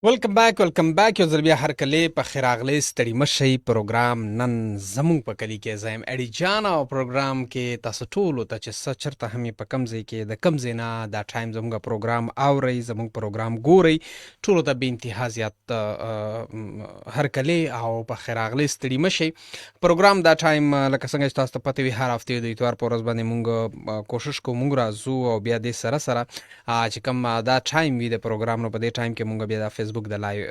ویلکم بیک یو ځل بیا هر کلی په خیر راغلی ستړي مشئ پروګرام نن زمونږ په کلي کې زه یم اډي جان او پروګرام کې تاسو ټولو ته چې څه چېرته هم یې په کوم ځای کې د کوم ځای نه دا ټایم زموږ پروګرام اورئ زموږ پروګرام ګورئ ټولو ته بې انتها زیات هر کلی او په خیر راغلی ستړي مشئ پروګرام دا ټایم لکه څنګه چې تاسو ته پته وي هر هفتې د اتوار په ورځ باندې مونږ کوشش کوو مونږ راځو او بیا دې سره سره چې کوم دا ټایم وي د پروګرام نو په دې ټایم کې مونږ بیا د فیسبوک د لایو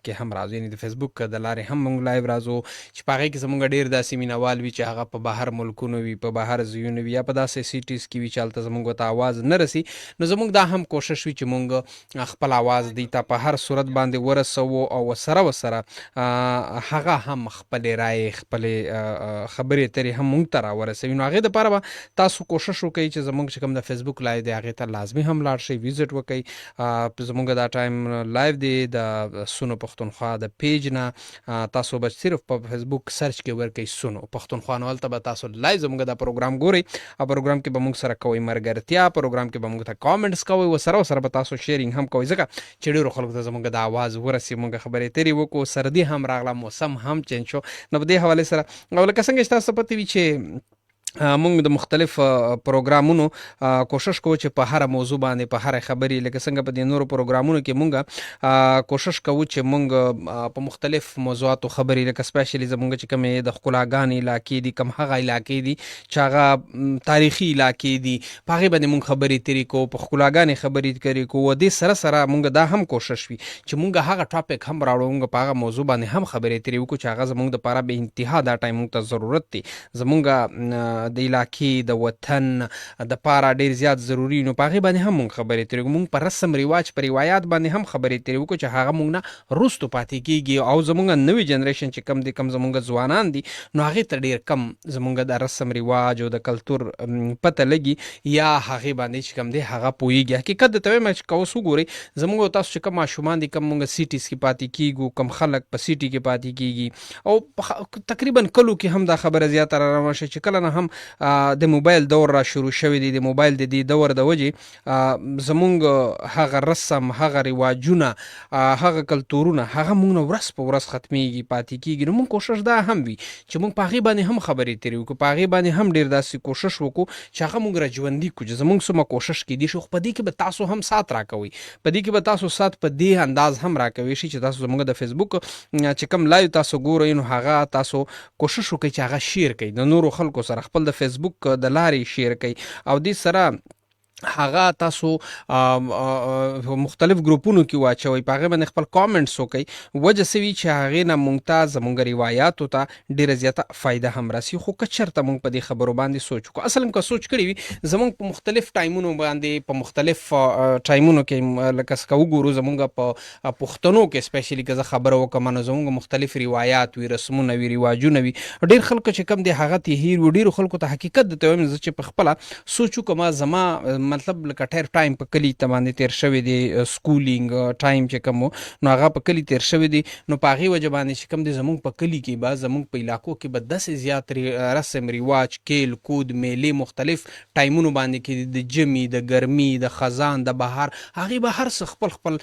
کې هم راځو یعنی د فیسبوک د لارې هم مونږ لایو راځو چې په هغې کې زمونږ ډېر داسې مینوال وي چې هغه په بهر ملکونو وي په بهر ځایونو وي یا په داسې سیټیز کې وي چې هلته زمونږ ته آواز نه رسي نو زمونږ دا هم کوشش وي چې مونږ خپل آواز دوی ته په هر صورت باندې ورسوو او سره هغه هم خپلې رایې خپلې خبرې اترې هم مونږ ته راورسوي نو هغې دپاره به تاسو کوشش وکئ چې زمونږ چې کوم د فیسبوک لایو دی هغې ته لازمي هم لاړ شئ ویزټ وکئ زمونږ دا ټایم لایو دی د سونو پښتونخوا د پیج نه تاسو به صرف په فیسبوک سرچ کې ورکئ سونو پښتونخوا نو هلته به تاسو لایو زمونږ دا پروګرام ګورئ او پروګرام کې به مونږ سره کوئ ملګرتیا پروګرام کې به مونږ ته کامنټس کوئ ورسره به تاسو شیرینګ هم کوئ ځکه چې ډېرو خلکو ته زمونږ د آواز ورسي مونږ خبرې اترې وکړو سردي هم راغله موسم هم چینج شو نو په دې حوالې سره او لکه څنګه چې تاسو پته وي چې مونږ د مختلف پروګرامونو کوشش کوو چې په هر موضوع باندې په هر خبرې لکه څنګه په دې نورو پروګرامونو کې مونږ کوشش کوو چې مونږ په مختلف موضوعاتو خبرې لکه سپیشلی زمونږ چې کومې د ښکلاګانې علاقې دي کوم هغه علاقې دي چې هغه تاریخي علاقې دي په هغې باندې مونږ خبرې تېرې کوو په ښکلاګانې خبرې کوو او دې سره مونږ دا هم کوشش وي چې مونږ هغه ټاپک هم راوړو مونږ په هغه موضوع باندې هم خبرې تېرې وکړو چې هغه زمونږ دپاره بې انتها دا ټایم مونږ ته ضرورت دی زمونږ د علاقې د وطن د پاره ډېر زیات ضروري نو په هغې باندې هم مونږ خبرې تېرې مونږ په رسم رواج په روایات باندې هم خبرې تېرې وکړو چې هغه مونږ نه وروستو پاتې کېږي او زمونږ نوی جنریشن چې کم دی کم زمونږ ځوانان دي نو هغې ته ډېر کم زمونږ د رسم رواج او د کلتور پته لګي یا هغې باندې چې کم دی هغه پوهېږي حقیقت درته وایم چې که اوس وګورئ زمونږ تاسو چې کوم ماشومان دي کوم مونږ سیټیز کې پاتې کېږو کوم خلک په سیټي کې پاتې کېږي او تقریبا کلو کې هم دا خبره زیاته را روانه شوه چې کله نه هم د موبایل دور را شروع شوی دی د موبایل د دې دور د وجې زمونږ هغه رسم هغه رواجونه هغه کلتورونه هغه مونږ نه ورځ په ورځ ختمیږي پاتې کېږي نو مونږ کوشش دا هم وي چې مونږ په هغې باندې هم خبرې تېرې وکړو په هغې باندې هم ډېر داسې کوشش وکړو چې هغه مونږ را ژوندي کړو چې زمونږ څومره کوشش کېدی شي خو په دې کې به تاسو هم سات راکوئ په دې کې به تاسو سات په دې انداز هم راکوی شي چې تاسو زمونږ د فیسبوک چې کوم لایو تاسو ګورئ نو هغه تاسو کوشش وکړئ چې هغه شیر کړئ د نورو خلکو سره خپل د فیسبوک د لارې شیر کوي او دې سره هغه تاسو مختلف ګروپونو کې واچوئ په هغې باندې خپل کامنټس وکئ وجه څه وي چې هغې نه مونږ ته زمونږ روایاتو ته ډېره زیاته فایده هم راسي خو که چېرته مونږ په دې خبرو باندې سوچ وکړو اصل هم که سوچ کړي وي زمونږ په مختلف ټایمونو باندې په مختلف ټایمونو کې لکه که وګورو زمونږ په پښتنو کې سپیشلی که زه خبره وکړم نو زمونږ مختلف روایات وي رسمونه وي رواجونه وي ډېر خلکو چې کوم دی هغه ته هیر وي ډېرو خلکو ته حقیقت درته وایم زه چې په خپله سوچ وکړم زما مطلب لکه ډېر ټایم په کلي ته باندې تېر شوی دی سکولینګ ټایم چې کوم نو هغه په کلي تېر شوی دی نو په هغې وجه باندې چې کوم دی زمونږ په کلي کې به زمونږ په علاقو کې به داسې زیات رسم رواج کیل کود میلې مختلف ټایمونو باندې کې د ژمي د ګرمي د خزان د بهار هغې به هر څه خپل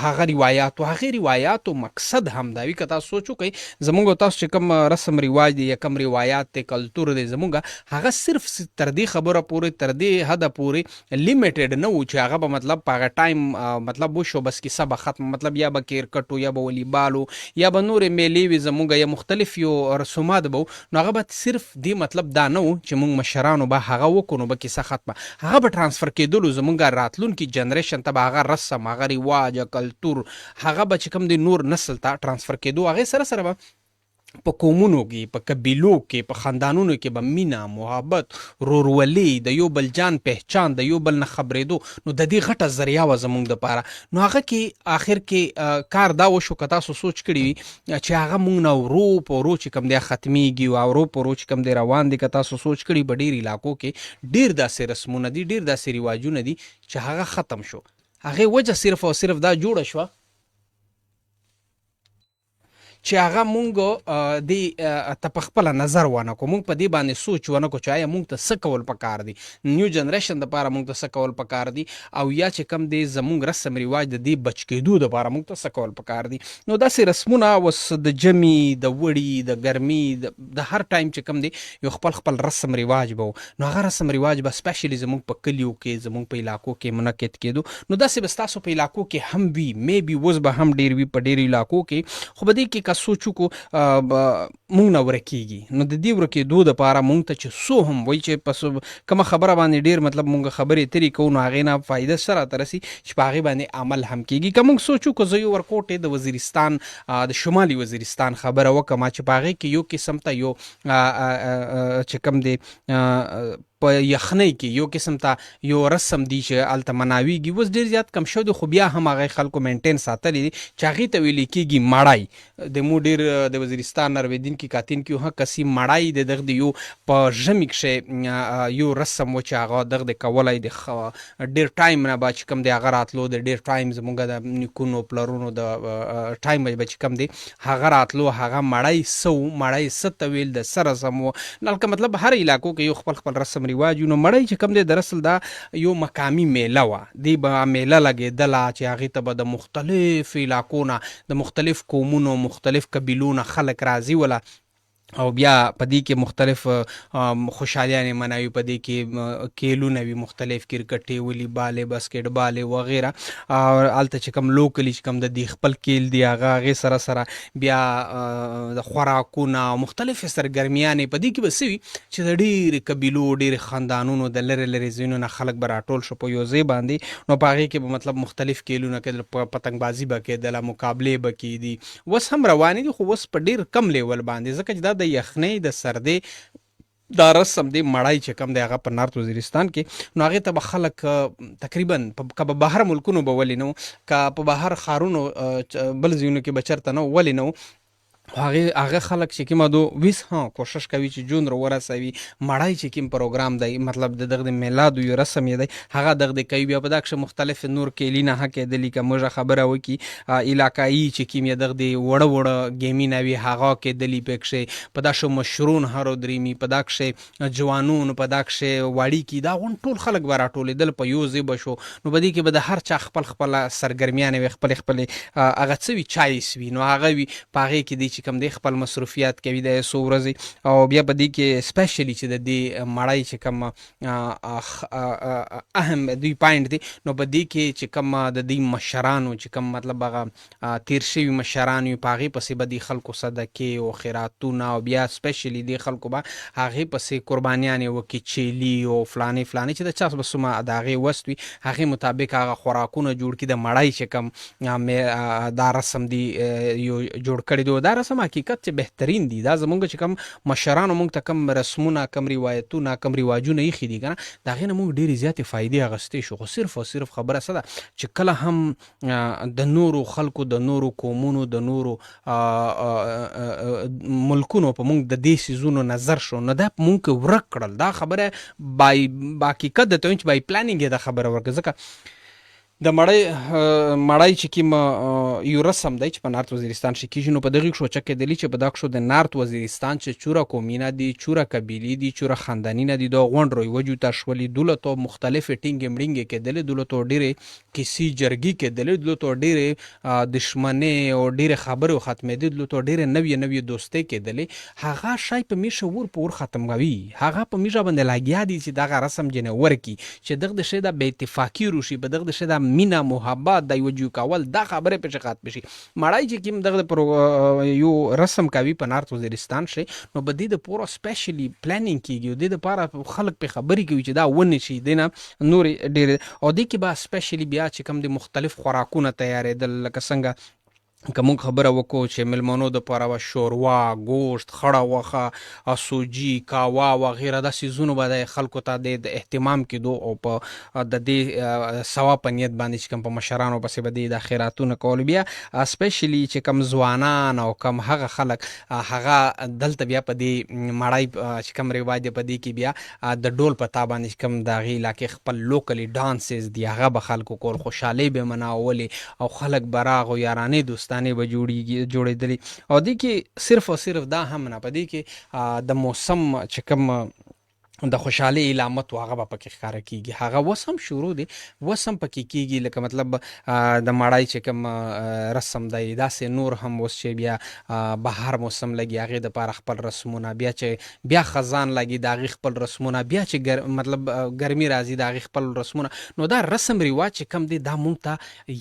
هغه روایات او هغې روایاتو مقصد هم دا وي که تاسو سوچ وکئ زمونږ تاسو چې کوم رسم رواج دی یا کوم روایات دی کلتور دی زمونږ هغه صرف تر دې خبره پورې تر دې حده پورې لیمیټډ نه و چې هغه به مطلب په هغه ټایم مطلب وشو بس کیسه به ختم مطلب یا به کرکټ یا به والیبال یا به نورې میلې وي زمونږ یا مختلف یو رسومات به نو هغه به صرف دې مطلب دا نه و چې مونږ مشرانو به هغه وکړو نو به کیسه ختمه هغه به ټرانسفر کېدلو زمونږ راتلونکي جنریشن ته به هغه رسم هغه رواج کلتور هغه به چې کوم دی نور نسل ته ټرانسفر کېدو هغې سره به په قومونو کې په قبیلو کې په خاندانونو کې به مینه محبت رورولي د یو بل جان پهچان د یو بل نه خبرېدو نو د دې غټه ذریعه وه زمونږ دپاره نو هغه کې آخر کې کار دا وشو که تاسو سوچ کړي وي چې هغه مونږ نه ورو په ورو چې کوم دی ختمیږي او ورو په ورو چې کوم دی روان دي که تاسو سوچ کړي په ډېر علاقو کې ډېر داسې رسمونه دي ډېر داسې رواجونه دي چې هغه ختم شو هغې وجه صرف او صرف دا جوړه شوه چې هغه مونږ د ته په خپله نظر ونه کړو، مونږ په دې باندې سوچ ونه کړو چې آیا مونږ ته څه کول پکار دي، نیو جنریشن دپاره مونږ ته څه کول پکار دي، او یا چې کوم دی زمونږ رسم رواج د دې بچ کېدو دپاره مونږ ته څه کول پکار دي. نو داسې رسمونه اوس د ژمي، د وړي، د ګرمي، د هر ټایم چې کوم دی یو خپل رسم رواج به و. نو هغه رسم رواج به سپیشلی زمونږ په کلیو کې، زمونږ په علاقو کې منعقد کېدو. نو داسې به ستاسو په علاقو کې هم وي، می بي اوس به هم ډېر وي په ډېرو علاقو کې، خو په دې کې که سوچ وکړو مونږ نه ورکېږي. نو د دې ورکېدو دپاره مونږ ته چې څو هم وایي چې په کومه خبره باندې ډېر مطلب مونږ خبرې ترې کوو، نو هغې نه فایده څه راته رسي چې په هغې باندې عمل هم کېږي. که مونږ سوچ وکړو زه یو ورکوټې د وزیرستان، د شمالي وزیرستان خبره وکړم چې په هغې کې یو قسم ته یو چې کوم دی په یخنۍ کې یو قسم ته یو رسم دی چې هلته مناویږي، اوس ډېر زیات کم شوی دی، خو بیا هم هغې خلکو مینټین ساتلی دی چې هغې ته ویلې کېږي مړی. د مو ډېر د وزیرستان نه رویدونکي کاتین کې ها کسي مړی د دغه د یو په ژمي کښې یو رسم و چې هغه دغه د کولی د ډېر ټایم نه به چې کوم دی هغه راتلو، د ډېر ټایم زمونږ د نیکونو پلرونو د ټایم به چې کوم دی هغه راتلو، هغه مړی څه و، مړی څه ته ویل، د څه رسم و. نلکه مطلب هر علاقو کې یو خپل رسم رواج. نو مړی چې کوم دی در اصل دا یو مقامي میله وه، دې به میله لګېدله چې هغې ته به د مختلف علاقو نه، د مختلف قومونو، مختلف قبیلو نه خلک راځي وله، او بیا په دې کې مختلف خوشحالیانې مناوي، په دې کې کیلونه وي، مختلف کرکټې، ولیبالې، باسکټ بالې وغیره. هلته چې کوم لوکلي چې کوم د دې خپل کیل دی هغې سره سره بیا د خوراکونه او مختلفې سرګرمیانې په دې کې به څه وي چې د ډېرې قبیلو، ډېرې خاندانونو د لرې لرې ځایونو نه خلک به راټول شو په یو ځای باندې. نو په هغې کې به مطلب مختلف کیلونه کېدل، پتنګبازي به کېدله، مقابلې به کېدي، اوس هم روانې دي خو اوس په ډېر کم لیول باندې، ځکه چې دا د یخنۍ د سردې دا رسم دی مړی چې کوم دی هغه په نارت وزیرستان کې. نو هغې ته به خلک تقریبا که به بهر ملکونو به ولې نه و، که په بهر ښارونو بل ځایونو کې به چېرته نه و، ولې نه و، هغه خلک چې کومه دو ویس کوشش کوي چې جون رو ورسوي. مړی چې کوم پروګرام دی مطلب د دغه میلاد یو رسم یې دی هغه دغه کوي. بیا په دا کښې مختلف نور کیلي نه کېدلي، که موږ خبره وکړي علاقایي چې کوم یې دغه وړه وړه ګیمونه وي هغه کېدلي په کښې، په دا شو مشرون هر درېمي، په دا کښې جوانون، په دا کښې واړیکي، دا غون ټول خلک به راټولېدل په یو ځای به شو. نو په دې کې به د هر چا خپله سرګرمیانې وي، خپلې هغه څه وي چایس وي، نو هغه وي په هغې کې دی چې کوم دی خپل مصروفیات کوي د څو ورځې. او بیا په دې کې سپیشلی چې د دې مړی چې کوم اهم دوی پاینټ دی، نو په دې کې چې کوم د دې مشرانو چې کوم مطلب هغه تیر شوي مشران وي په هغې پسې به دې خلکو صدقې او خیراتونه، او بیا سپیشلی دې خلکو به هغې پسې قربانیانې وکړي، چیلي او فلانې چې د چا به څومره د هغې وست وي هغې مطابق هغه خوراکونه جوړ کړي. د مړی چې کوم دا رسم دی یو جوړ کړی دی، دا رسم حقیقت چې بهترین دي. دا زمونږ چې کوم مشرانو مونږ ته کوم رسمونه، کوم روایتونه، کوم رواجونه ایښي دي که نه، د هغې نه مونږ ډېرې زیاتې فایدې اخیستې شو. خو صرف او صرف خبره څه ده چې کله هم د نورو خلکو، د نورو قومونو، د نورو ملکونو په مونږ د دې څیزونو نظر شو، نو دا مونږ ورک کړل. دا خبره با حقیقت درته وایم چې بای پلانینګ یې دا خبره ورکړه. ځکه د مړی چې کوم یو رسم دی چې په نارت وزیرستان کې کېږي، نو په دغې کښو څه کېدلي چې په دا کښو د نارت وزیرستان چې چوره قومونه دي، چوره قبیلې دي، چوره خاندانونه دي، دا غونډ رویوجو ته شولي، دولتو مختلفې ټینګې مړینګې کېدلې، دولتو ډېرې کیسې جرګې کېدلې، دولتو ډېرې دشمنۍ او ډېرې خبرې ختمېدې، دولتو ډېرې نوې دوستۍ کېدلې. هغه شی په میشه ور په ور ختموي، هغه په میشه باندې لګیا دي چې دغه رسم جنې ورکړي چې دغه شی د بې اتفاقي روشي، په دغه شی د مینه محبت د یو جو کول، دا خبرې پکې ختم شي. مړی چې کوم دغه یو رسم کوي په نارت وزیرستان شي، نو په دې د پوره سپیشلی پلانینګ کېږي، د دې دپاره خلک پې خبرې کوي چې دا ونه شي، دې نه نورې ډېرې. او دې کې به سپیشلی بیا چې کوم د مختلف خوراکونه تیارېدل، لکه څنګه که موږ خبره وکړو چې میلمنو دپاره به شوروا، ګوشت، خړه غوښه، سوجي، کاوا وغیره دا څیزونو به د خلکو ته د اهتمام کېدو، او په د دې ثواب په نیت باندې چې کوم په مشرانو پسې به د خیراتونه کول. بیا سپیشلی چې کوم ځوانان او کوم هغه خلک هغه دلته بیا په دې مړی چې کوم رواج دی په دې کې بیا د ډول په تا باندې چې کوم د هغې علاقې خپل لوکلي ډانسز دي هغه به خلکو کول، خوشحالۍ به مناولې، او خلک به راغ او یارانې دوستۍ دستانې به جوړېدلې او دې کې صرف او صرف دا هم نه، په دې کې د موسم چې کوم د خوشحالۍ علامت هغه به پکې ښکاره کېږي، هغه اوس هم شروع دی، اوس هم پکې کېږي. لکه مطلب د مړای چې کوم رسم دی داسې نور هم اوس چې بیا بهار موسم لګي هغې دپاره خپل رسمونه، بیا چې بیا خزان لګي د هغې خپل رسمونه، بیا چې مطلب ګرمي راځي د هغې خپل رسمونه. نو دا رسم رواج چې کوم دی دا مونږ ته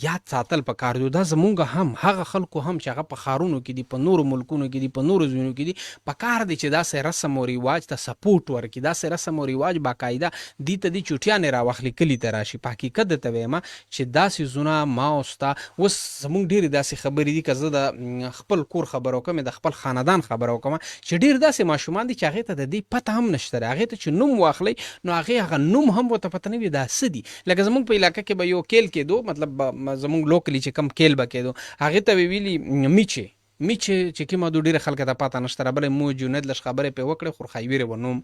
یاد ساتل پکار دی. دا زمونږ هم هغه خلکو هم چې هغه په ښارونو کې دي، په نورو ملکونو کې دي، په نورو ځایونو کې دي، پکار دی چې داسې رسم او رواج ته سپورټ ورکړي، داسې رسم او رواج باقاعده دې ته دي چوټیانې راواخلي کلي ته راشي. په حقیقت درته وایم چې دا څیزونه ما او ستا اوس زموږ ډېرې داسې خبرې دي، که زه د خپل کور خبره وکړم، د خپل خاندان خبره وکړم، چې ډېر داسې ماشومان دي چې هغې ته د دې پته هم نشته دی. هغې ته چې نوم واخلئ نو هغې هغه نوم هم ورته پته نه وي دا څه دي. لکه زموږ په علاقه کې به یو کیل کېدو، مطلب زموږ لوکلي چې کم کیل به کېدو هغې ته به ویلي میچې چې کومه دو ډېره خلکو ته پته نشته را بله مو جونید لږ خبرې پرې وکړې خورخایویرې به نوم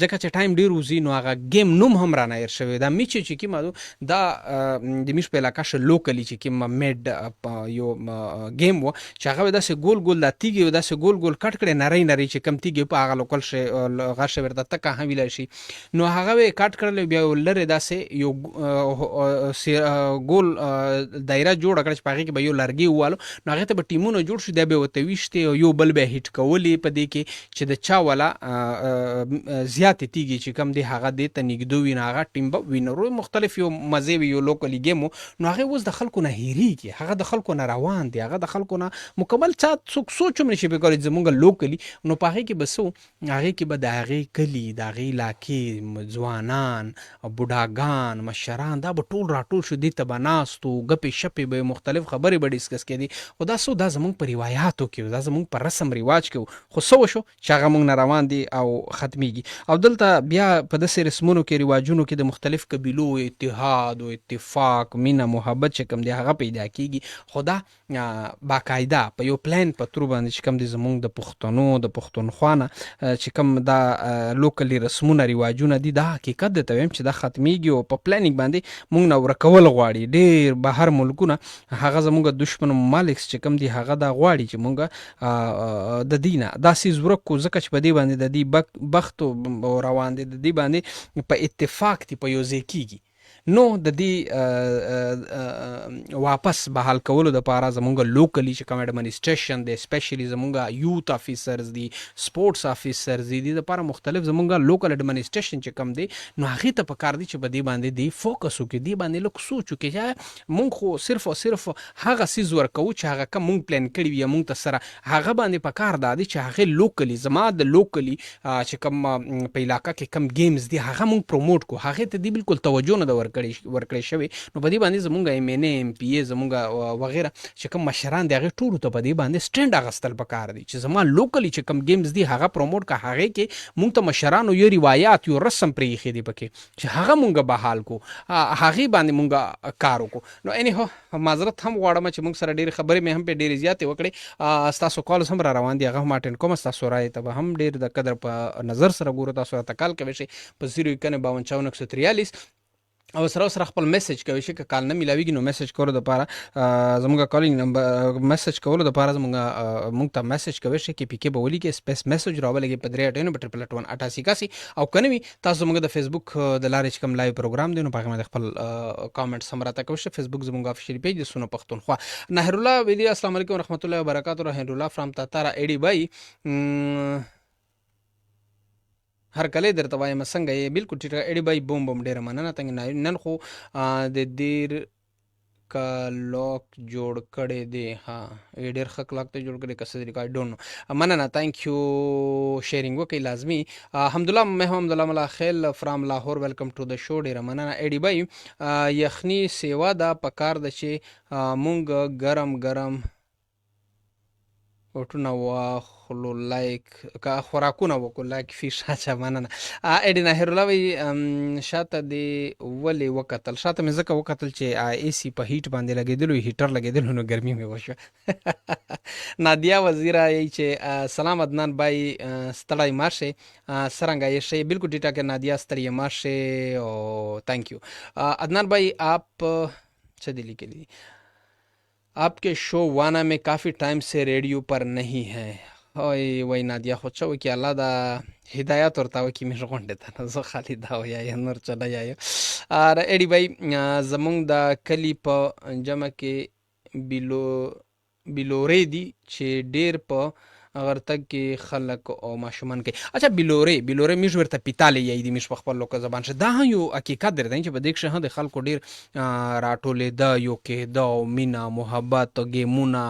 ځکه چې ټایم ډېر وځي نو هغه ګیم نوم هم رانه هېر شوی. دا میچې چې کومه دو دا د میش په علاقه شه لوکلي چې کومه میډ یو ګیم و چې هغه به داسې ګول ګول دا تیږې به داسې ګول ګول کټ کړې نری نری چې کم تیږې په هغه لوکل شي هغه شی ورته تکه هم ویلی شي نو هغه به یې کټ کړل بیا لرې داسې یو ګول دایره جوړه کړه چې په هغې کې به یو لرګي ووالو نو هغې ته به ټیمونه جوړ شو دا به ورته ویشتې او یو بل به یې هیټ کولې په دې کې چې د چا والا زیاتې تیږې چې کم دی هغه دې ته نږدې وي نو هغه ټیم به وینر مختلف یو مزې وي یو لوکلي ګیم و نو هغې اوس د خلکو نه هېرېږي هغه د خلکو نه روان دی هغه د خلکو نه مکمل څوک سوچ هم نشي پرې کولی زموږ لوکلي نو په هغې کې به څه هغې کې به د هغې کلي د هغې علاقې ځوانان بوډاګان مشران دا به ټول راټول شو دې ته به ناست و ګپې شپې به مختلف خبرې به ډسکس کېدې خو دا څه دا زموږ په روایاتو کې دا زموږ په رسم رواج کې خو څه وشو چې هغه موږ نه روان دي او ختمیږي او دلته بیا په داسې رسمونو کې رواجونو کې د مختلف قبیلو اتحاد او اتفاق مینه محبت چې کوم دی هغه پیدا کېږي خو دا باقاعده په یو پلان په تور باندې چې کوم دی زموږ د پښتنو د پښتونخوا نه چې کوم دا لوکلي رسمونه رواجونه دي دا حقیقت درته وایم چې دا ختمیږي او په پلانینګ باندې موږ نه ورکول غواړي ډېر بهر ملکونه هغه زموږ دشمن ممالک چې کوم دی هغه دا غواړي چې موږ د دې نه دا څیز ورک کړو ځکه چې په دې باندې د دې بخت روان دی د دې باندې په اتفاق دی په یو ځای کېږي نو د دې واپس بحال کولو دپاره زموږ لوکلي چې کوم اډمنسټریشن دی سپیشلی زموږ یوت افیسرز دي سپورټس افیسرز دي دې دپاره مختلف زموږ لوکل اډمنسټریشن چې کوم دی نو هغې ته پکار دی چې په دې باندې دی فوکس وکړي دې باندې لږ سوچ وکړي چې مونږ خو صرف او صرف هغه څیز ورکوو چې هغه کوم مونږ پلان کړي وي یا مونږ ته سره هغه باندې پکار دا دی چې هغې لوکلي زما د لوکلي چې کوم په علاقه کې کوم گیمز دي هغه مونږ پروموټ کړو هغې ته دی بالکل توجه نه ده ورکړی شوی نو په دې باندې زمونږ ایم این اے ایم پی اے زمونږ وغیره چې کوم مشران دي هغې ټولو ته په دې باندې سټینډ اخیستل پکار دي چې زما لوکلي چې کوم گیمز دي هغه پروموټ که هغې کې مونږ ته مشرانو یو روایات یو رسم پرې ایښي دي پکې چې هغه مونږ بحال کو هغې باندې مونږ کار وکړو نو اني هو معذرت هم غواړم چې مونږ سره ډېرې خبرې مې هم پرې ډېرې زیاتې وکړې ستاسو کالز هم را روان دي هغه هم اټینډ کوم ستاسو رایې ته به هم ډېر د قدر په نظر سره ګورو تاسو راته کال کوی شئ په 051 او سره خپل میسج کوي چې کال نه ملاویږي نو میسج کولو دپاره زموږ کالینګ نمبر میسج کولو دپاره موږ ته میسج کوي چې کې پی کې به ولیکئ سپیس میسج راولګئ په 381 او که نه وي تاسو زموږ د فیسبوک د لارې چې کوم لایو پروګرام دی نو په هغې باندې خپل کامنټس هم راته کوئ فیسبوک زموږ افیشیل پیج د سونو پښتونخوا نهر الله ویلي السلام علیکم ورحمت الله وبرکاتو نهر الله فرام تاتارا ایډي بای هر کله درته وایم څنګه یې بالکل ټیټه ایډي بای بوم بوم ډېره مننه تنګ نن خو د دیر کلاک جوړ کړی دی ها ډېر ښه کلاک ته جوړ کړی کسه طریقه ډونټ نو مننه تhank you شیرینګ وکړئ لازمي حمدالله مې هم حمدالله ملا خیل فرام لاهور ویلکم ټو د شو ډېره مننه ایډي بای یخني سیوا دا پکار ده چې مونږ ګرم وټونه واخلو لایک که خوراکونه وکړو لایک فیش اچھا مننه ایډي نهر الله وایي شاته دې ولې وکتل شاته مې ځکه وکتل چې اے سی په هیټ باندې لګېدلو هیټر لګېدلو نو ګرمي مې وشوه نادیا وزیره یې چې سلام عدنان بای ستړی مار شئ څرنګه یې شئ بالکل ټیټه که نادیا ستړی مار شئ او تھینک یو عدنان بای آپ څه دې لیکلي आपके शो वाना में काफ़ी टाइम से रेडियो पर नहीं है. وای نادیا خود شو کې الله دا هدایت ورته وکړي مې غونډې ته نه زه خالي دا وایه نور چله یایو اډي بای زمونږ د کلي په جمع کې بیلو بیلورې دي چې ډیر په غرتګ کې خلک او ماشومان کوي. اچھا بیلورې میش ورته پیتالې یی دي میش په خپل لوکه زبان شه دا یو حقیقت درته چې په دې کې د خلکو ډیر راټولې دا یو کې دا مینا محبت او ګیمونه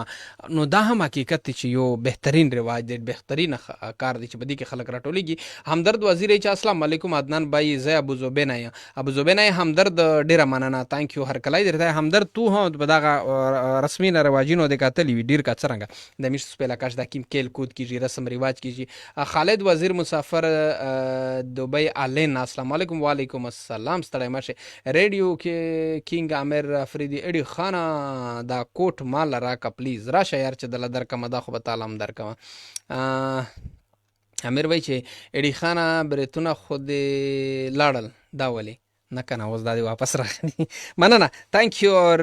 نو دا هم حقیقت چې یو بهترین رواج دی بهترین کار دی چې په دې کې خلک راټولېږي. همدرد وزیر چې السلام علیکم عدنان بای زه ابو زوبینا ابو زوبینا همدرد ډیره مننه تانک یو هر کله درته همدرد تو هم په دغه رسمي رواجینو د کاتلی وی ډیر کا څنګه د میش سپیلا کاش د کیم کېل کود کیږي رسم رواج کیږي. خالد وزیر مسافر دبی آلین السلام علیکم وعلیکم السلام ستړی مشه ریډیو کې کینګ امیر افریدی اډي خانه دا کوټ مال راکا پلیز راشه یار چې دل درکمه دا خو به تعالی هم درکمه. امیر وای چې اډي خانه بریتونه خود لاړل دا ولی نه کنه اوس دا دی واپس راغلی مننه تانک یو اور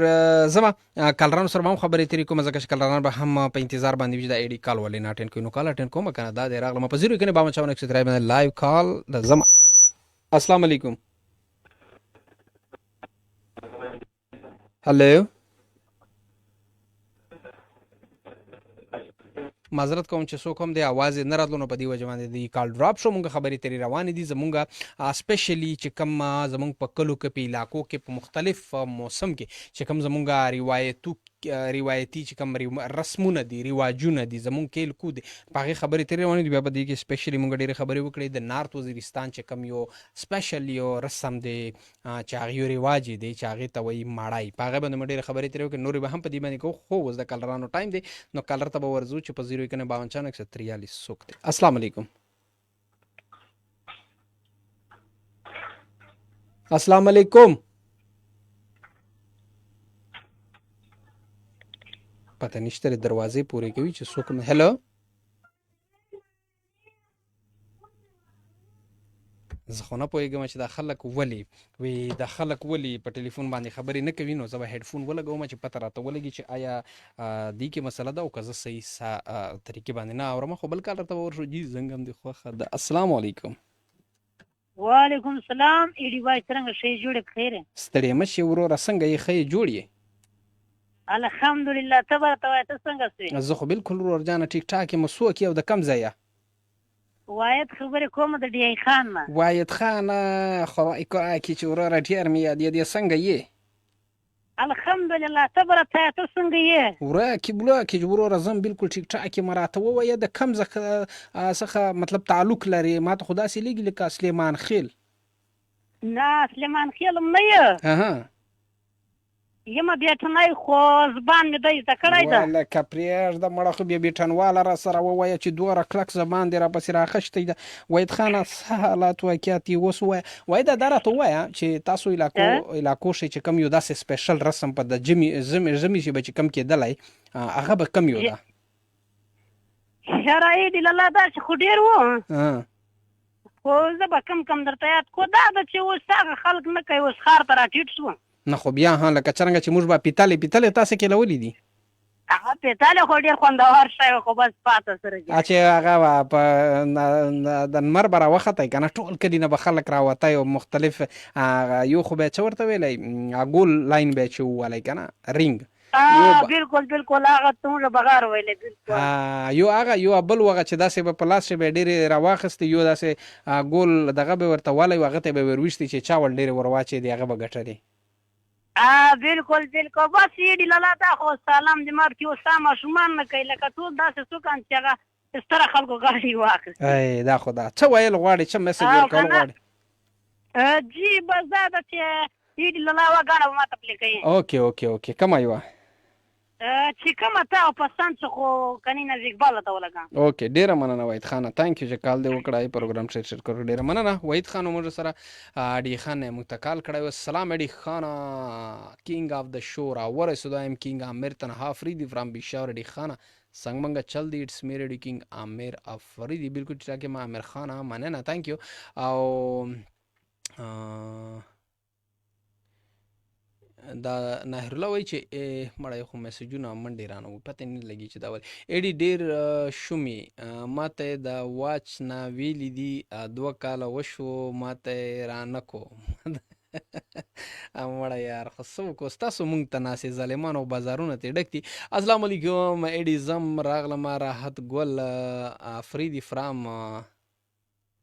زما کلران سره هم خبرې ترې کوم ځکه چې کلران به هم په انتظار باندې وي دا اډي کال ولې نه اټینډ کوي نو کال اټینډ کوم کنه دا دی راغله په 0 کې 52 باندې لایو کال د زما السلام علیکم هلو معذرت کوم چې څوک هم د اواز نه راتلو نو په دې وجه باندې د کال ډراپ شو مونږ خبرې ترې روانې دي زمونږ سپیشلی چې کوم زمونږ په کلو کې په علاقو کې په مختلف موسم کې چې کوم زمونږ روایتي چې کوم رسمونه دي رواجونه دي زمونږ کېل کود په هغې خبرې ترې روانې دي بیا په دې کې سپیشلی مونږ ډېرې خبرې وکړې د نارت وزیرستان چې کوم یو سپیشل یو رسم دی چې هغې یو رواج دی چې هغې ته وایي ماړی په هغې باندې مو ډېرې خبرې ترې وکړې نورې به هم په دې باندې کوو خو اوس د کلرانو ټایم دی نو کلر ته به ورځو چې په 05152 څوک دی. السلام علیکم السلام علیکم پته نشته دروازې پورې کوي چې څوک هلو زه خو نه پوهېږم چې دا خلک ولې وی دا خلک ولې په ټلیفون باندې خبرې نه کوي نو زه به هیډفون ولګوم چې پته راته ولګي چې آیا دې کې مسله ده او که زه صحیح طریقې باندې نه اورم خو بل کال راته به ورشو جي زنګ هم دې خوښه ده. السلام علیکم وعلیکم السلام ایډي بای څرنګه ښې جوړې بخیر ستړی مه شې وروره څنګه یې ښه جوړ یې الحمدلله ته به راته وایې ته څنګه سوې زه خو بالکل ورور جانه ټیک ټاک یم څوک یې او د کم ځای واید خبرې کومه د ډی خان نه واید خان خدای کوي چې وروره ډېر مې یاد دې څنګه یې الحمدلله ته به راته ته څنګه یې وراکې وروره زم بالکل ټیک ټاک یم راته ووایه د کم څخه مطلب تعلق لري ما ته خو داسې لګي لکه سلیمان خیل نه سلیمان خیل هم نه یې یم بیټنی خو زبان مې دی زده کړی ده لکه پرېږده مړه خو بیا بیټنواله را سره ووایه چې دومره کلک زبان دې راپسې راخښتی ده وحید خانه څه حالات واقعات یې اوس ووایه وحیده دا راته ووایه چې تاسو علاقو شئ چې کوم یو داسې سپیشل رسم په د ژمي چې به چې کوم کېدلی هغه به کوم یو ده یاره عید الله داسې خو ډېر و خو زه به کم درته یاد کو دا ده چې اوس هغه خلک نه کوي اوس ښار ته راټیټ شو نه خو بیا لکه څرنګه چې موږ به پیتالې تاسې کېلولي دي هغه پیتالې خو ډېر خوندور شی خو بس پاته سره چې هغه په د لمر به راوختی که نه ټول کلي نه به خلک راوتی او مختلف یو خو به یې څه ورته ویلی ګول لاین به یې چې ووالی که نه رینګ بالکل هغه څومره بغار ویلی بالکل یو بل وغه چې داسې به په لاس به ډېرې راواخېستې یو داسې ګول دغه به ورته والی و هغه ته به ورویشتې چې چا ول ډېرې ور واچېدې هغه به ګټلې بالکل بس ایډي لالا دا خو سلام دماغ کې اوس ماشومان نه کوي لکه ټول داسې څوک چې هغه ستره خلکو غاړې واخیستې دا خو دا څه ویل غواړې څه میسج ورکول غواړې جی بس دا ده چې ایډي لالا وګاڼه به ماته پلې کوي اوکې کومه یوه چې کومه تا او پسند څه خو کنینه زیګباله ته ولګم اوکې ډېره مننه وحید خانه تانک یو چې کال دې وکړی پروګرام شیر کړو ډېره مننه وحید خان موږ سره اډي خان نه موږ ته کال کړی و سلام اډي خان کینګ اف د شو را ورسېدو ایم کینګ امیر تنها فریدي فرام بیشاور اډي خان څنګه منګه چل دی اټس میر اډي کینګ امیر افریدي بالکل چې ما امیر خان مننه تانک یو او دا ناهر الله وایي چې مړی خو میسجونه منډې رانه وو پته نه لګي چې دا ولې ایډي ډېر شومي ماته یې د واچ نه ویلي دي 2 کاله وشو ماته یې رانه کو مړه یار خو څه وکړو ستاسو مونږ ته ناسې ظالمان او بازارونه ترې ډک دي. السلام علیکم ایډي زم راغلم راحت ګل فریدي فرام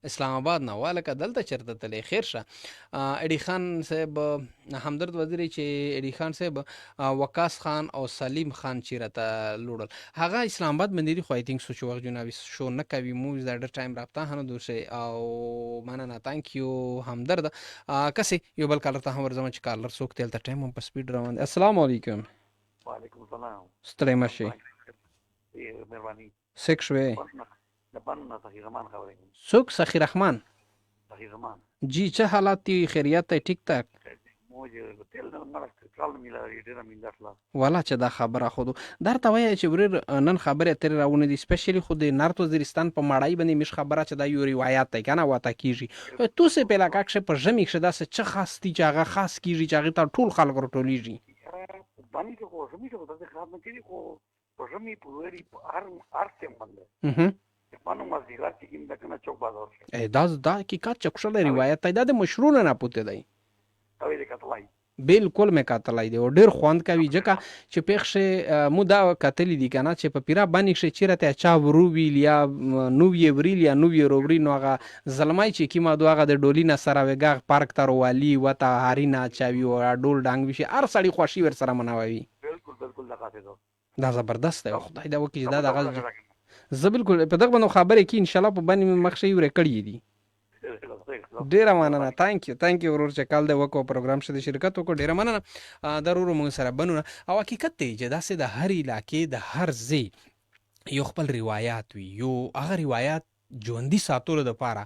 اسلام آباد نه والکه دلته چرته تللی خیر شه. ایډي خان صاحب همدرد وزیری چې ایډي خان صاحب وقاص خان او سلیم خان چې راته لوړل هغه اسلام آباد باندې دي خو آی تھنک سو چې وخت جنابي شو نه کوي موږ د ډېر ټایم رابطه هنه دوسه او مننه تانک یو همدرد کسي یو بل کالر ته هم ورځم چې کالر څوک تل ته ټایم په سپیډ روان. السلام علیکم. وعلیکم السلام. ستړی مشي مهرباني سیک شوی د بن سخی رحمان خبرې څوک سخی رحمان سخی رحمان جی چه حالات دی خیریت دی ټیک ټاک موږ تل نه مرسته کال میلا ډیر مینداتلا والا چې دا خبره خودو درته وایي چې ورر نن خبره تر راونه دي سپیشلی خود نارت وزیرستان په ماړای باندې مش خبره چې دا یو روایت دی کنه واته کیږي تو سه پهلا کاکشه په ژمی کې دا څه چه خاص دي چې هغه خاص کیږي چې هغه ته ټول خلک ورټولیږي باندې خو ژمی ته د خراب نه کیږي خو په ژمی په وری هر څه باندې پانو مزیرات کې د کنه چوک بازار دا کی کا چکشل روایت دی دا د مشرونه نه پوته دی او دې کتلای بالکل مې کاتلای دی او ډیر خوند کوي ځکه چې پېښه مو دا کتلې دي کنه چې په پیرا باندې شي چیرته چا ورو ویل یا نو وی وریل یا نو وی روبري نو هغه ظلمای چې کیما دوغه د ډولینا سره وګاغ پارک تر والی وتا هارینا چاوي او ډول ډنګ وشي هر سړی خوشي ور سره مناوي بالکل لګاته دا زبردست دی خدای دا وکي دا دغه زه بالکل په دغه باندې خبرې کې ان شاء الله په باندې مخشي ور کړی دي. ډیره مننه تانک یو ورور چې کال د وکو پروګرام شته شرکت وکړو ډیره مننه ضرور موږ سره بنونه او حقیقت دی چې داسې د هر علاقې د هر ځای یو خپل روایت وي یو هغه روایت ژوندي ساتلو دپاره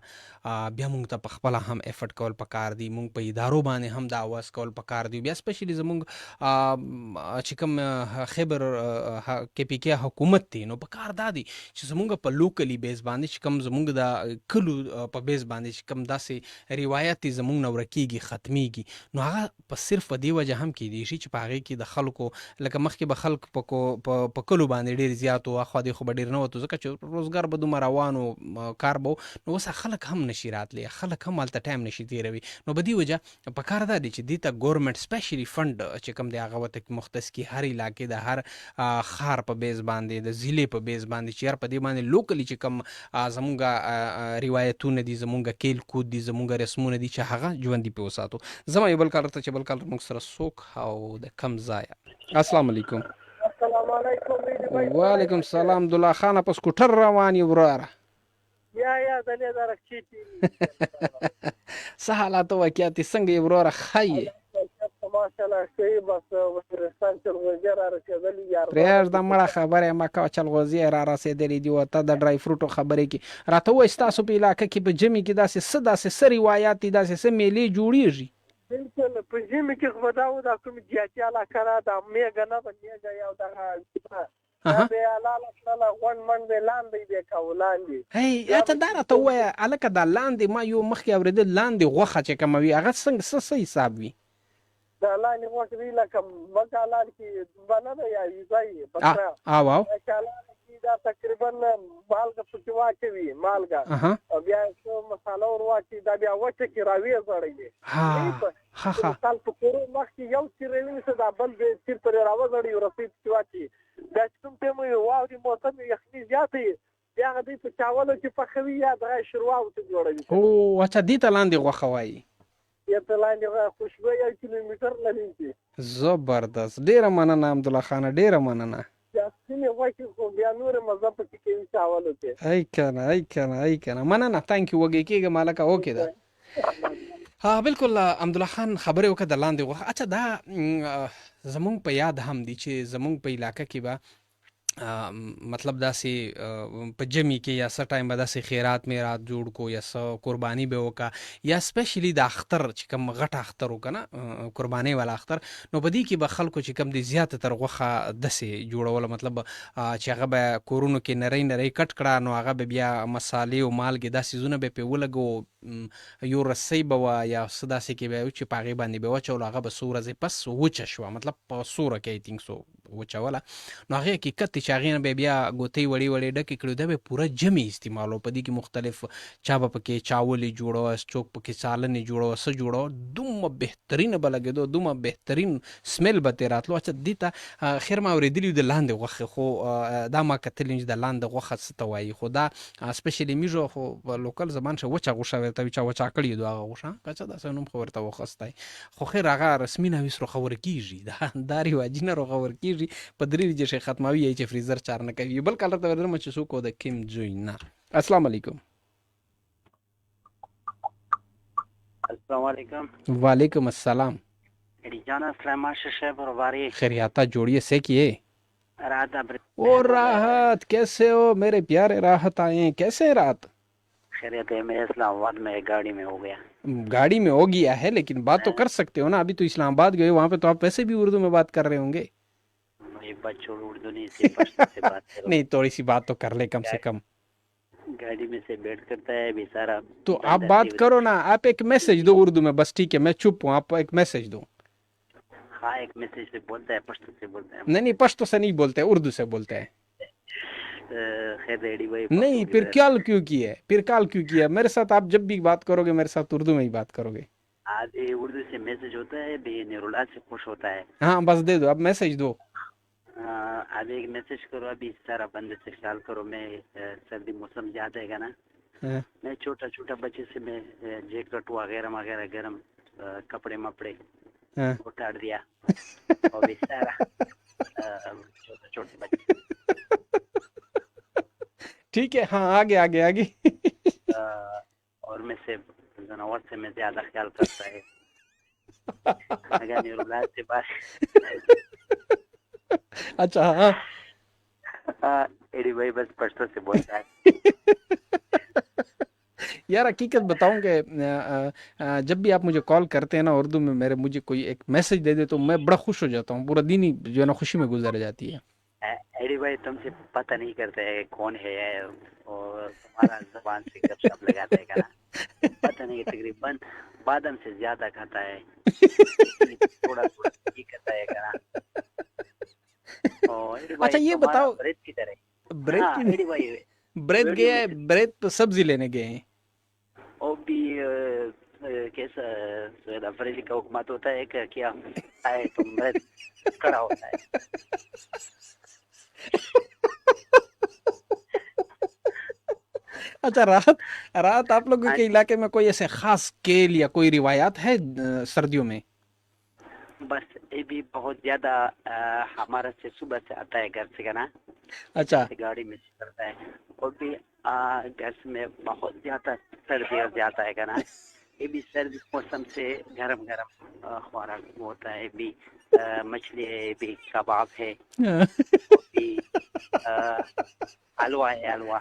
بیا موږ ته په خپله هم افرټ کول پکار دي موږ په ادارو باندې هم د اواز کول پکار دي بیا سپیشلی زموږ چې کوم خیبر کې پی کې حکومت دی نو پکار دا دی چې زموږ په لوکلی بیس باندې چې کوم زموږ د کلو په بیس باندې چې کوم داسې روایت دی زموږ نه ورکیږي ختمیږي نو هغه په صرف په دې وجه هم کیدی شي چې په هغې کې د خلکو لکه مخکې به خلک په کلو باندې ډېر زیات و اخوا دې خو به ډېر نه وتو ځکه چې روزګار به دومره روانو کار به نو اوس خلک هم نشي راتلی خلک هم هلته ټایم نشي تېروي نو په دې وجه په کار دا دی چې دې ته ګورمنټ سپیشلی فنډ چې کوم دی هغه ورته مختص کړي هر علاقې د هر ښار په بیس باندې د ضلع په بیس باندې چې هر په دې باندې لوکلی چې کوم زمونږ روایتونه دي زمونږ کیل کود دي زمونږ رسمونه دي چې هغه ژوندي پې وساتو. زما یو بل کالر ته چې بل کالر موږ سره څوک او د کم ځایه. السلام علیکم. السلام علیکم. وعلیکم السلام. عبدالله خان په سکوټر روان یې وروره یا دلې درکچې څه حالات واقعیت څنګه یې وروره ښه یې ماشاءالله ښه بس وزیرستان چلغوزي را رسېدلي یار پرېږده مړه خبره یې مه کوه چلغوزي یې را رسېدلي دي او ته د ډرای فروټو خبرې کې راته ووایي ستاسو په علاقه کې په ژمي کې داسې څه روایات دي داسې څه میلې جوړېږي؟ بالکل په ژمي کې خو به دا و دا کوم جیاتي علاقه را دا میږه نه به میږه یو دغه بیا لاله تلله غونډ منډ به لاندې بیا کوو لاندې ته دا راته ووایه هلکه دا لاندې ما یو مخکې اورېدل لاندې غوښه چې کومه وي هغه څنګه څه حساب وي؟ دا لاندې غوښه وي لکه بکه لاره کې بنه ده یا یوځای دا تقریبا مالګه پکې واچوي مالګه او بیا څو مساله ور واچوي دا بیا وچه کې راویې زړوي مثال په کورو مخکې یو چیر ونیسه دا بل چیر پرې راوزړي رسۍ پکې واچوي بیا چې کوم ټایم وي واورې موسم یخني زیاته وي بیا هغه دوی په چاولو کې پخوي یا دغه شوروا ورته جوړوي اچھا دې ته لاندې غوښه وایي دې ته لاندې خوشبو 1 کیلومتر لري. زبردست ډېره مننه عبدالله خانه ډېره مننه. ای کنه مننه تانک یو وګی کېږه مالکه اوکې ده بالکل عبدالله خان خبرې وکړه د لاندې غوښه اچھا دا زمونږ په یاد هم دي چې زمونږ په علاقه کې به مطلب داسې په جمی کې یا څه ټایم به داسې خیرات میرات جوړ کو یا څه قرباني به وکا یا سپیشلی د اختر چې کوم غټ اختر وکنه قرباني والا اختر، نو په دې کې به خلکو چې کوم د زیاته تر غوخه دسې جوړول، مطلب چې هغه به کورونو کې نری نری کټ کړه، نو هغه به بیا مسالې او مالګې داسې زونه به په ولګو، یو رسۍ به وا یا څه داسې کې به چې پاغي باندې به وچول، هغه به څو ورځې پس وچه شو، مطلب په سوره کې تینګ سو وچوله، نو هغه حقیقت چې هغه نه بیا ګوتې وړي وړي ډکې کړو، دا به پوره جمی استعمالو، په دې کې مختلف چا به پکې چاولې جوړو، چوک پکې سالنې جوړو، څه جوړو، دومره بهترین به لګېدو، دومره بهترین سمیل به ترې راتلو. اچھا دې ته خیر ما اورېدلي د لاندې غوښې، خو دا ما کتلی چې د لاندې غوښه څه ته وایي، خو دا سپیشلی میږو خو په لوکل زبان شه وچه غوښه ورته وي، چا وچه کړي دو هغه غوښه که څه داسې نوم خو ورته وخستی، خو خیر هغه رسمي نویس رو خبر کېږي، دا رواجي نه رو خبر کېږي، په درې چې ختموي چې فریزر چار نه کوي. بل کالر ته ورته چې څوک د کیم جوی نه. السلام علیکم. السلام علیکم. وعلیکم السلام. جانا سلیمان شیخ پرواری خیریاتا جوڑیے سے کیے راحت اور راحت کیسے ہو میرے پیارے؟ راحت آئے ہیں، کیسے راحت؟ خیریت ہے. میں اسلام آباد میں گاڑی میں ہو گیا. گاڑی میں ہو گیا ہے لیکن بات تو کر سکتے ہو نا، ابھی تو اسلام آباد گئے، وہاں پہ تو آپ ویسے بھی اردو میں بات کر رہے ہوں گے. بچوں اردو نہیں سے پشتو سے بات کرو. نہیں تھوڑی سی بات تو کر لے کم سے کم. گاڑی میں سے بیٹھ کرتا ہے ابھی سارا. تو آپ بات کرو نا، آپ ایک میسج دو اردو میں بس. ٹھیک ہے میں چپ ہوں، آپ ایک میسج دو. ہاں ایک میسج سے بولتا ہے، پشتو سے بولتا ہے. نہیں پشتو سے نہیں بولتے، اردو سے بولتے ہیں. خیر ریڈی بھائی نہیں پھر کال کیوں کی ہے، پھر کال کیوں کیا؟ میرے ساتھ آپ جب بھی بات کرو گے میرے ساتھ اردو میں ہی بات کرو گے. آج اردو سے میسج ہوتا ہے بھی نیرولا سے خوش ہوتا ہے. ہاں بس دے دو، اب میسج دو. ابھی ایک میسج کرو، ابھی سارا بندے سے خیال کرو. میں سردی موسم زیادہ ہے گا نا، میں چھوٹا چھوٹا بچے سے میں جیکٹ وغیرہ وغیرہ گرم کپڑے مپڑے اٹھا دیا، اور بھی سارا چھوٹے چھوٹے بچے. ٹھیک ہے ہاں آگے آگے آگے. اور میں سے جانور سے میں زیادہ خیال کرتا ہے. اگر نیرولا سے بات اچھا ہاں ایڈی بھائی بس پشتو سے بولتا ہے. یار حقیقت بتاؤں کہ جب بھی آپ مجھے کال کرتے ہیں نا اردو میں، مجھے کوئی ایک میسج دے دے تو میں بڑا خوش ہو جاتا ہوں، پورا دن ہی جو ہے نا خوشی میں گزر جاتی ہے. ایڈی بھائی تم سے پتہ نہیں کرتا ہے کون ہے، اور تمہارا زبان سے گپ شپ لگاتا ہے کہنا پتہ نہیں. تقریباً بادام سے زیادہ کھاتا ہے، تھوڑا تھوڑا یہ کرتا ہے کہنا. اچھا یہ بتاؤ بریڈ کدھر ہے؟ بریڈ گیا ہے، بریڈ تو سبزی لینے گئے ہیں. اور بھی کیسا سید افریدی کا حکومت ہوتا ہے کہ کیا ہے تو بریڈ کڑا ہوتا ہے. اچھا راحت آپ لوگوں کے علاقے میں کوئی ایسے خاص کھیل یا کوئی روایات ہے سردیوں میں؟ بس یہ بھی بہت زیادہ ہمارا سے صبح سے آتا ہے گھر سے نا. اچھا گاڑی میں سے کرتا ہے، اور بھی گھر میں بہت زیادہ سردی جاتا ہے نا. یہ بھی سردی موسم سے گرم گرم خوراک ہوتا ہے. بھی مچھلی ہے، بھی کباب ہے، حلوہ ہے، حلوہ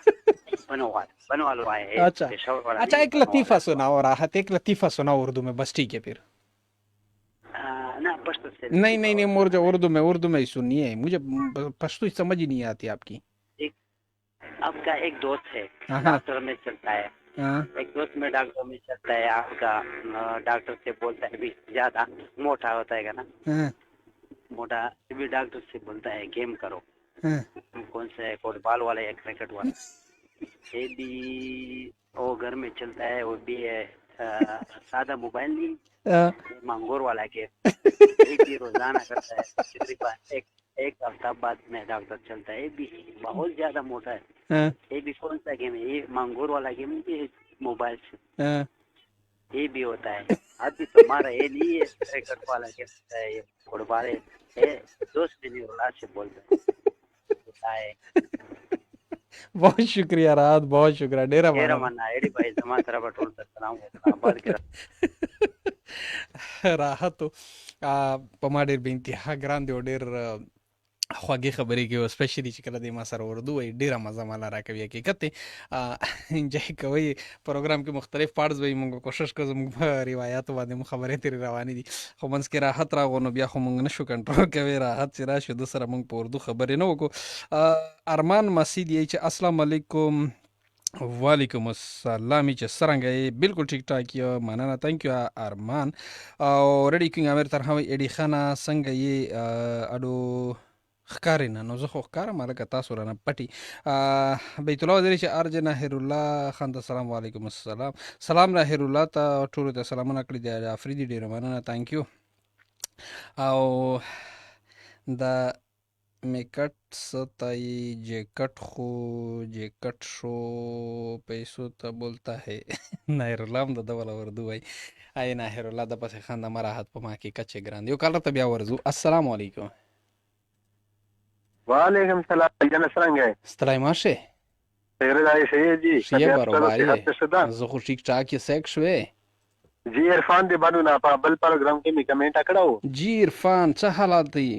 بنو حلوہ ہے. اچھا ایک لطیفہ سناؤ راحت، ایک لطیفہ سناؤ اردو میں بس. ٹھیک ہے پھر نہیں مجھے اردو میں ہی سنیے، مجھے پشتو سمجھ ہی نہیں آتی آپ کی. آپ کا ایک دوست ہے ڈاکٹر میں چلتا ہے، ایک دوست میں ڈاکٹر میں چلتا ہے. آپ کا ڈاکٹر سے بولتا ہے بھی زیادہ موٹا ہوتا ہے نا، موٹا بھی ڈاکٹر سے بولتا ہے گیم کرو. کون سا ہے، فٹ بال والا یا کرکٹ والا؟ یہ بھی وہ گھر میں چلتا ہے. وہ بھی ہے سادہ موبائل نہیں، مانگور والا گیم. یہ بھی روزانہ کرتا ہے. تقریباً ایک ہفتہ بعد میں ڈاکٹر چلتا ہے. یہ بھی بہت زیادہ موٹا ہے. یہ بھی کون سا گیم ہے؟ یہ مانگور والا گیم بھی موبائل سے یہ بھی ہوتا ہے. ابھی تمہارا یہ نہیں ہے کرکٹ والا گیم ہوتا ہے، یہ فٹ بال ہے. دوست بھی نہیں سے بولتا ہے. بہت شکریہ راحت، بہت شکریہ. ڈیرا مانا ایڈی بھائی زمان طرح بٹول سلام راحت په ما ډېر بې انتها ګران دی او ډېر خوږې خبرې کوي سپیشلی چې کله د ما سره اردو وایي ډېره مزه ماله راکوي. حقیقت دی انجوای کوئ. پروګرام کې مختلف پارټس به یې مونږ کوشش کوو زموږ په روایاتو باندې مو خبرې ترې روانې دي خو منځ کې راحت راغو نو بیا خو مونږ نشو کنټرول کوی. راحت چې راشي ده سره مونږ په اردو خبرې نه وکړو. ارمان مسید یې چې السلام علیکم. وعلیکم السلام چې څرنګه یې بالکل ټیک ټاک یو مننه تhank you ارمان. او ریډي کینګ امیر ترحمه ایډي خانه څنګه یې اډو ښکارې نه نو زه خو ښکارم هلکه تاسو رانه پټي. بیت الله وزیري چې ارج ناهر الله خان ته سلام. وعلیکم السلام. سلام ناهر الله ته ټولو ته سلامونه کړي دي افریدي ډېره مننه thank you. او د میکټ ستای جیکٹ خو جیکٹ شو پیسو ته بولتا ہے ناهر الله هم د ده والا اردو وایي. ای ناهر الله د پسې خنده مراحت په ما کې کچې ګران. یو کال ته بیا ورځو. السلام علیکم. وعلیکم السلام. جنه څنګه ستړی ماشه خیر دی شه جی شه برابر زه خو ټیک ټاک یې سیک شوې جی. عرفان دی بانو نه په بل پروګرام کې می کمنټ کړو جی. عرفان څه حالات دي؟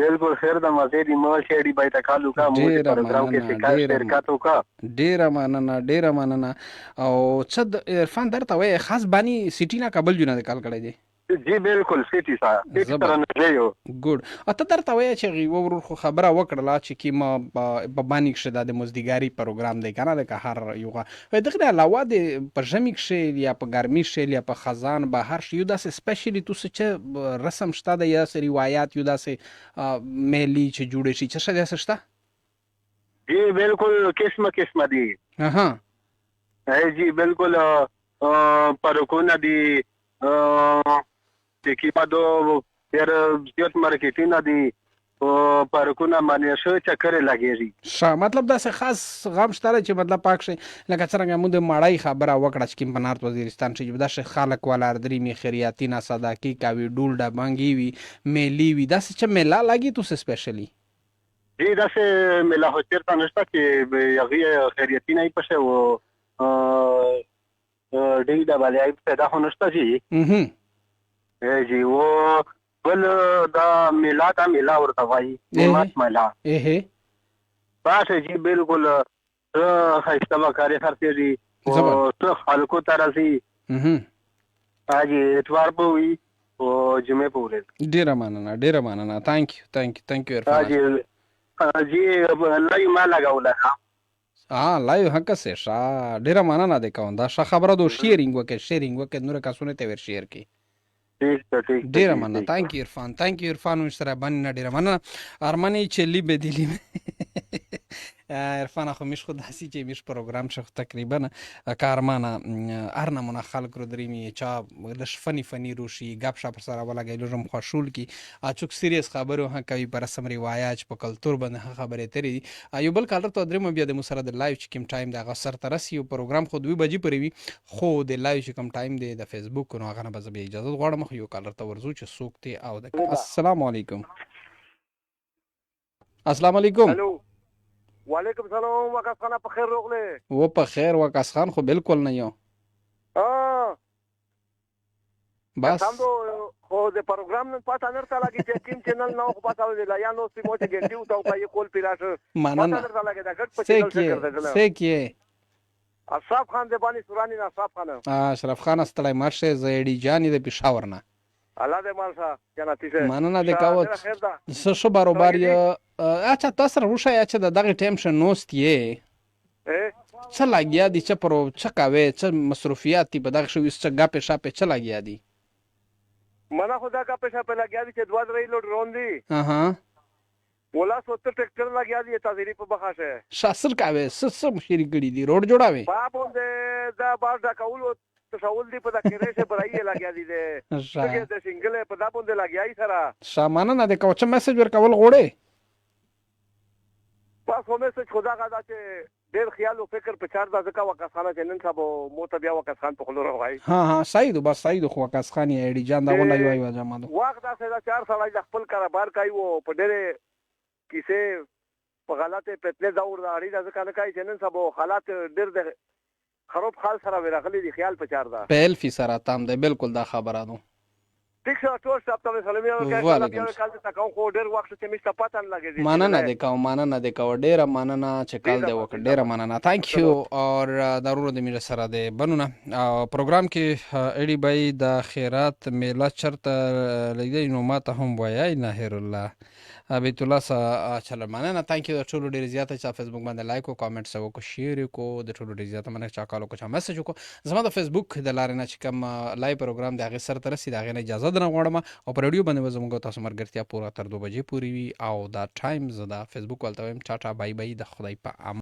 بالکل خیر د مزه دی مو شهري بایته کالو کا مو پروګرام کې شکایت شرکتو کا ډیره مننه. او څه عرفان درته وای خاص بانی سیټی نه کابل جونه د کال کړی دی جی بالکل سیټی سره نه یو ګډ. اته درته وای چې غي ورور خو خبره وکړه چې کی ما په بانی کې د مزدګاری پروګرام دی کنه د هر یوغه دغه علاوه د پرژمی کې یا په ګرمي کې یا په خزان به هر شی داسې سپیشلی تو څه رسم شته د یا روایت یو داسې میلی چې جوړ شي چې څه داسې شته جی بالکل قسمه دی. اها جی بالکل پرکونه دی چې په دو ډېر زیات مارکیټینګ دی او پارکونه باندې شو چکر لګیږي مطلب داسې خاص غم شته چې مطلب پاک شي لکه څنګه موږ د ماړی خبره وکړه چې کوم په نارت وزیرستان چې داسې خلک ولا اردري می خیریاتي نه صداقي کوي ډول ډبنګي وي میلی وي داسې چې میلا لګي تو سپیشلی جی داسې میلا هوتر ته نشته چې یغي خیریاتي نه پشه او ډېر د بالای پیدا هونسته جی جی و بل دا میلا ورته وایي مات میلا باسه جی بالکل خیسته وکاري خرڅېږي او څه خلکو ته راځي جی اتوار په وي او جمعې په ورځ. ډېره مننه thank you عرفان جی لایو ما لګوله لایو هکه سه ډېره مننه ده کوم دا ښه خبره دو شیرینګ وکړه نور کسونه ته ور شیر کی ډېره مننه thank you عرفان سره باندې ډېره مننه ارمانی چې لی بدلی عرفان خو میش خود هستی چې میش پروگرام شخ تقریبا کارمانه ارنمونه خلق رو دریمی چا لش فنی روشی گپ شپ سره ولا گیلوم خوشول کی اچوک سیریس خبرو ها کوي پر رسم روایت په کلچر باندې خبرې تری یو بل کالر ته دریم بیا د مسره د لایو چې کوم ټایم د غسر ترسي پروگرام خو 2 بجې پرې وي خو د لایو چې کوم ټایم دی د فیسبوک نو هغه نه به اجازه غواړم خو یو کالر ته ورزو چې سوکته او د السلام علیکم. السلام علیکم. وعلیکم السلام وکاس خان په خیر روغله و په خیر وکاس خان خو بالکل نه یو بس هم خو د پروګرام نن پاته نرته لګی چې کوم چینل نو خو پاته ویل یا نو سیمو چې ګټیو تا کوي کول پیراشه مننه نرته لګی دا ګټ په چینل څخه کړل سکه اشرف خان د بانی سورانی نه اشرف خان اشرف خان استلای مرشه زیدی جانی د پېښور نه الله دې مالسا جنتی شه مننه د کاوت شو برابر اچھا تاسو روشه اچھا دغه ټیم ش نوست یې څه لګیا دي چې پرو څه کاوي څه مصروفیات په دغه شو څه غاپې شاپې څه لګیا دي منا خدا کا پیسہ په لګیا دي چې دوه درې لوډ رون دي ولا 70 ټریکټر لګیا دي تازری په بخاشه شاسر کاوي څه مشری کړي دي روډ جوړاوي بابو دې دا بار دا کول تشاول دی په دا کېره برای لګیا دي دې څنګه د سنگل په دا باندې لګیای سره سامان نه د کوچ میسج ورکول غوړې پس هم میسج خدا غدا چې ډېر خیال او فکر په چار د ځکه وکاسانه چې نن سبا مو ته بیا وکاسان په خلور راغی ها سعید بس سعید خو وکاسخان یې ډی جان دا ولا یو جمع دو وخت دا چې چار سړی د خپل کاروبار کوي او په ډېر کیسه په غلطه پتله دور دا اړې د ځکه نه کوي چې نن سبا حالات ډېر د خراب حال سره ورغلي دي خیال په چار دا په الفی سره تام ده بالکل دا خبره نو ټیک شه ټول صاحب ته سلامي وکړه بیا کال ته کوم خو ډېر وخت چې مې پته نه لګېږي مننه دې کوم ډېره مننه چې کال دې وکړ ډېره مننه thank you और ضرور دې میره سره دې بنونه پروګرام کې اړي بای د خیرات میله چرته لګي نو ماته هم وایي نه هیر الله بیت الله چل مننه थैंक यू ټول ډېر زیاته چې فیسبوک باندې لایک او کامنټ سو کو شیر کو د ټول ډېر زیاته مننه چا کالو کو چا میسج کو زما د فیسبوک د لارې نه چې کوم لایو پروګرام د هغه سره تر رسید هغه نه اجازه درنه غواړم او پر رادیو باندې زموږ تاسو مرګرتیا پورا تر 2 بجې پوری وي او دا ټایم زدا فیسبوک ولته ټاټا بای بای د خدای په